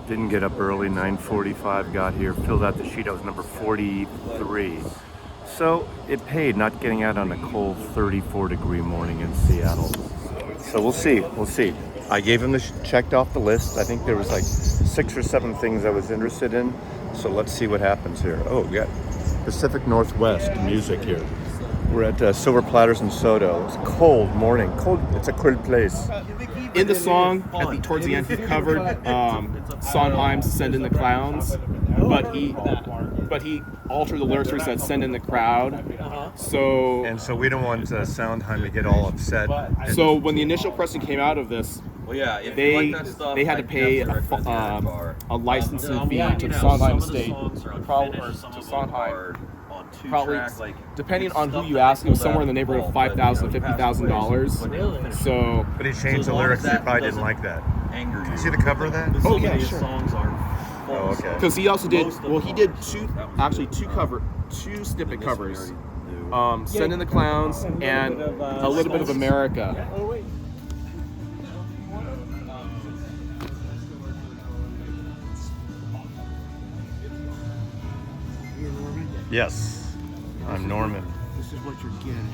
Didn't get up early, 9:45, got here, filled out the sheet. I was number 43. So it paid not getting out on a cold 34-degree morning in Seattle. So we'll see. I gave him checked off the list. I think there was like 6 or 7 things I was interested in. So let's see what happens here. Oh, we got Pacific Northwest music here. We're at Silver Platters in Soto. It's a cold morning. It's a cold place. In the song, towards the end, he covered Sondheim's "Send in the Clowns," but he altered the lyrics where he said "Send in the crowd." So we don't want Sondheim to get all upset. So when the initial pressing came out of this, they had to pay a licensing fee to the Sondheim estate, probably depending on who you ask, it was somewhere in the neighborhood of $5,000 to $50,000. So, but he changed the lyrics. He probably didn't like that. Can you see the cover of that? Oh yeah, sure. Oh, okay. Because he also did. Well, he did two snippet covers. "Send in the Clowns" and a little bit of "America." Yes, I'm Norman. This is what you're getting.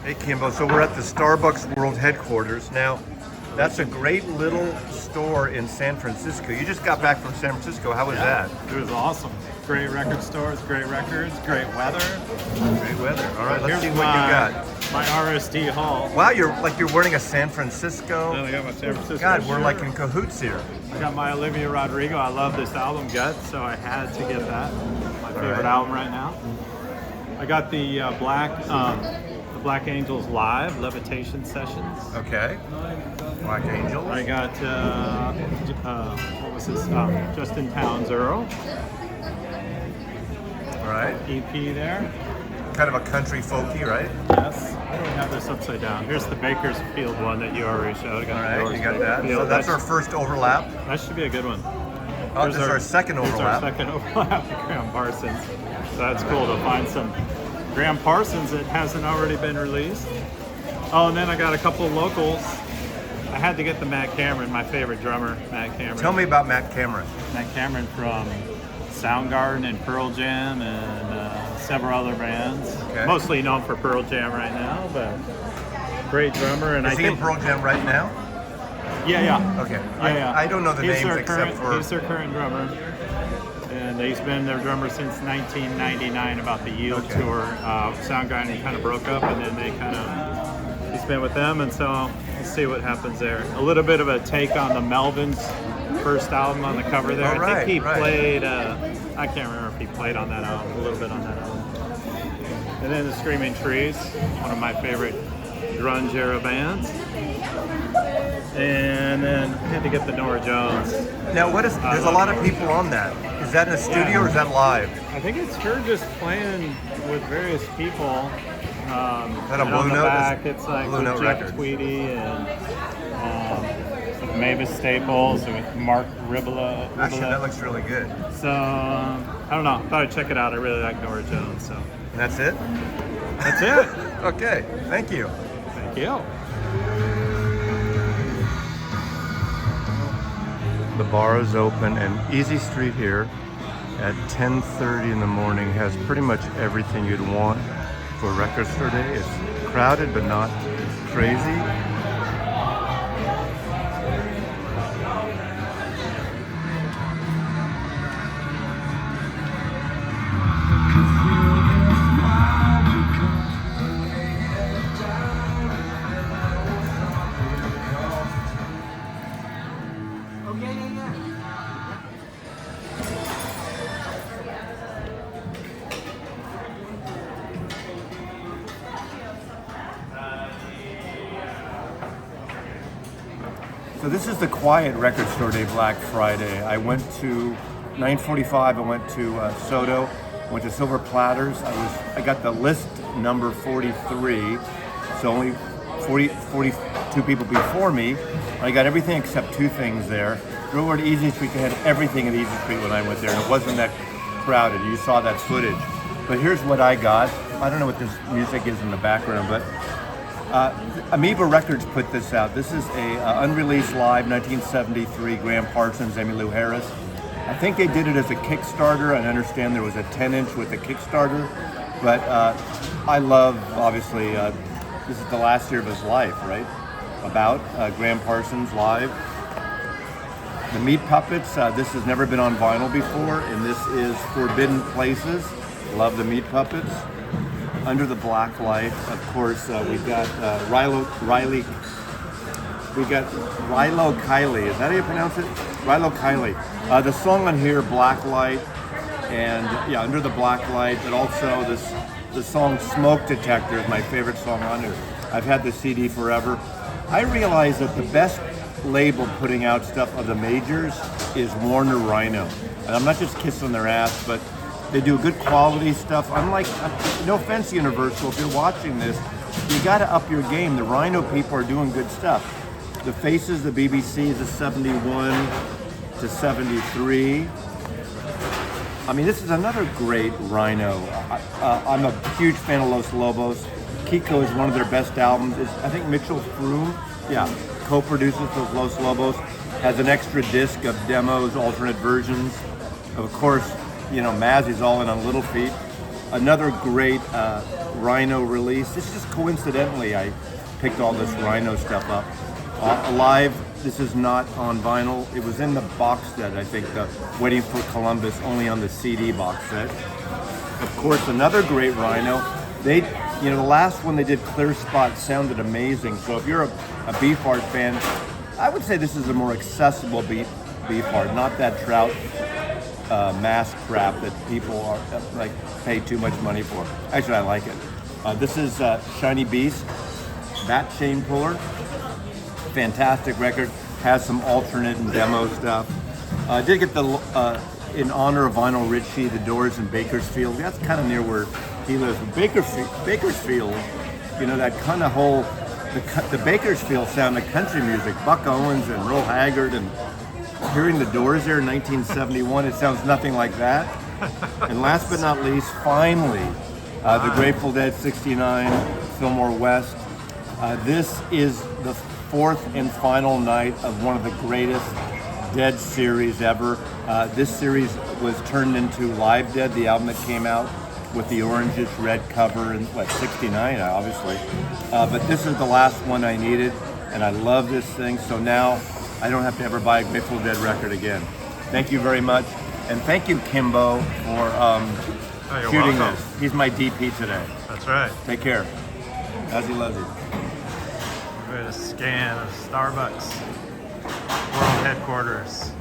Hey Kimbo, so we're at the Starbucks World Headquarters. Now, that's a great little store in San Francisco. You just got back from San Francisco. How was that? It was awesome. Great record stores, great records, great weather. Great weather. All right, let's see Here's what you got. My RSD haul. Wow, you're wearing a San Francisco. Then I got my San Francisco God, we're shirt. like in cahoots here. I got my Olivia Rodrigo. I love this album, Guts, so I had to get that. My favorite right. album right now. I got the Black Angels Live Levitation Sessions. Okay. Black Angels. I got what was this? Justin Townes Earl All right. EP there. Kind of a country folky, right? Yes. I don't have this upside down. Here's the Bakersfield one that you already showed. I got All the right, you got that. Bakersfield. So that's our first overlap. That should be a good one. Oh, this is our second overlap. Our second overlap with Graham Parsons. So that's cool to find some Graham Parsons that hasn't already been released. Oh, and then I got a couple of locals. I had to get the Matt Cameron, my favorite drummer, Matt Cameron. Tell me about Matt Cameron. Matt Cameron from Soundgarden and Pearl Jam and several other bands. Okay. Mostly known for Pearl Jam right now, but great drummer. And Is he in Pearl Jam right now? Yeah. Okay. Yeah. I don't know the names except for... He's their current drummer. And he's been their drummer since 1999, about the Yield tour. Soundgarden kind of broke up, and then he's been with them, and so let's see what happens there. A little bit of a take on the Melvins' first album on the cover there. I think he played, I can't remember if he played on that album, a little bit on that album. And then the Screaming Trees, one of my favorite grunge era bands. And then I had to get the Norah Jones. Now, there's a lot of people on that. Is that in a studio or is that live? I think it's her just playing with various people. Is that a and Blue on the Note? back, it's like Blue with Note Jeff Records. Tweedy and with Mavis Staples and with Mark Ribula. Actually, that looks really good. So, I don't know. I thought I'd check it out. I really like Norah Jones. So And that's it? that's it. Okay, thank you. Thank you. The bar is open, and Easy Street here at 10:30 in the morning has pretty much everything you'd want for a record store day. It's crowded but not crazy. So this is the Quiet Record Store Day Black Friday. I went to 9:45. I went to Soto. Went to Silver Platters. I got the list number 43. So only 42 two people before me. I got everything except two things there. Go over to Easy Street, they had everything at Easy Street when I went there, and it wasn't that crowded. You saw that footage. But here's what I got. I don't know what this music is in the background, but Amoeba Records put this out. This is a unreleased live 1973 Graham Parsons, Emmylou Harris. I think they did it as a Kickstarter. I understand there was a 10-inch with a Kickstarter, but I love, obviously, this is the last year of his life, right? About Graham Parsons live. The Meat Puppets, this has never been on vinyl before, and this is Forbidden Places. Love the Meat Puppets. Under the Black Light, of course, we got Rilo Kiley. Is that how you pronounce it? Rilo Kiley. The song on here, Black Light, and yeah, Under the Black Light, but also the song Smoke Detector is my favorite song on here. I've had the CD forever. I realize that the best label putting out stuff of the majors is Warner Rhino. And I'm not just kissing their ass, but they do good quality stuff. Unlike, no offense, Universal, if you're watching this, you got to up your game. The Rhino people are doing good stuff. The Faces, the BBC is a 71 to 73. I mean, this is another great Rhino. I'm a huge fan of Los Lobos. Kiko is one of their best albums. I think Mitchell Froome, co-produces with Los Lobos, has an extra disc of demos, alternate versions. Of course, Mazzy's all in on Little Feat. Another great Rhino release. This is coincidentally, I picked all this Rhino stuff up. Live, this is not on vinyl. It was in the box set, I think, the Waiting for Columbus, only on the CD box set. Of course, another great Rhino. The last one they did, Clear Spot, sounded amazing. So if you're a Beefheart fan, I would say this is a more accessible Beefheart, not that Trout mass crap that people are pay too much money for. Actually, I like it. This is Shiny Beast, Bat Chain Puller. Fantastic record. Has some alternate and demo stuff. I did get the in honor of Vinyl Richie, the Doors in Bakersfield. That's kind of near where he lives. Bakersfield, that kind of whole the Bakersfield sound of country music. Buck Owens and Merle Haggard, and hearing the Doors there in 1971, it sounds nothing like that. And last but not least, finally, the Grateful Dead 69, Fillmore West. This is the fourth and final night of one of the greatest Dead series ever. This series was turned into Live Dead, the album that came out with the orangish red cover in 69, obviously. But this is the last one I needed, and I love this thing. So now I don't have to ever buy a Grateful Dead record again. Thank you very much, and thank you, Kimbo, for shooting welcome. this. He's my DP today. That's right. Take care. As he loves you. We had a scan of Starbucks world headquarters.